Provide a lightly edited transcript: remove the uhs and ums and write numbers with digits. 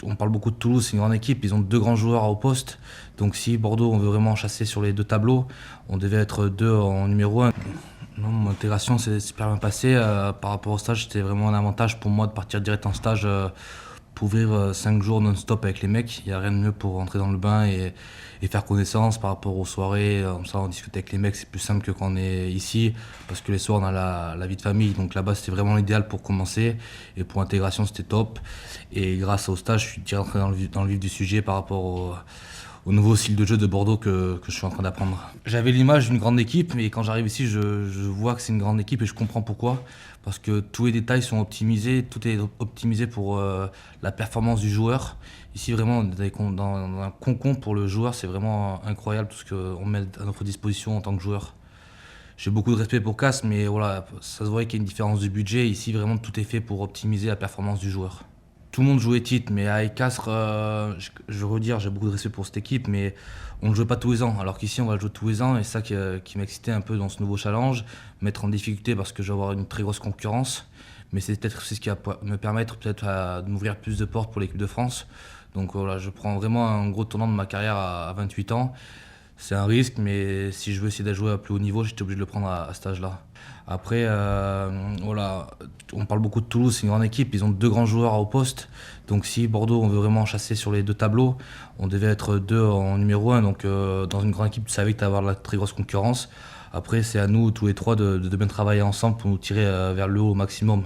On parle beaucoup de Toulouse, c'est une grande équipe, ils ont deux grands joueurs au poste. Donc si Bordeaux, on veut vraiment chasser sur les deux tableaux, on devait être deux en numéro un. Non, mon intégration s'est super bien passée. Par rapport au stage, c'était vraiment un avantage pour moi de partir direct en stage pour vivre 5 jours non-stop avec les mecs. Il n'y a rien de mieux pour rentrer dans le bain et faire connaissance par rapport aux soirées. Comme ça, on discute avec les mecs, c'est plus simple que quand on est ici, parce que les soirs, on a la vie de famille. Donc là-bas, c'était vraiment l'idéal pour commencer. Et pour l'intégration, c'était top. Et grâce au stage, je suis direct rentré dans le vif du sujet par rapport au nouveau style de jeu de Bordeaux que je suis en train d'apprendre. J'avais l'image d'une grande équipe, mais quand j'arrive ici, je vois que c'est une grande équipe et je comprends pourquoi. Parce que tous les détails sont optimisés, tout est optimisé pour la performance du joueur. Ici, vraiment, dans un concombre pour le joueur, c'est vraiment incroyable tout ce qu'on met à notre disposition en tant que joueur. J'ai beaucoup de respect pour Cass, mais voilà, ça se voit qu'il y a une différence de budget. Ici, vraiment, tout est fait pour optimiser la performance du joueur. Tout le monde jouait titre, mais avec Castres, je veux redire, j'ai beaucoup de respect pour cette équipe, mais on ne joue pas tous les ans. Alors qu'ici, on va le jouer tous les ans, et c'est ça qui m'excitait un peu dans ce nouveau challenge, mettre en difficulté parce que je vais avoir une très grosse concurrence. Mais c'est peut-être ce qui va me permettre peut-être de m'ouvrir plus de portes pour l'équipe de France. Donc voilà, je prends vraiment un gros tournant de ma carrière à 28 ans. C'est un risque, mais si je veux essayer de jouer à plus haut niveau, j'étais obligé de le prendre à cet âge-là. Après, voilà, on parle beaucoup de Toulouse, c'est une grande équipe, ils ont deux grands joueurs au poste. Donc si Bordeaux, on veut vraiment chasser sur les deux tableaux, on devait être deux en numéro un. Donc dans une grande équipe, tu savais que tu allais avoir la très grosse concurrence. Après, c'est à nous, tous les trois, de bien travailler ensemble pour nous tirer vers le haut au maximum.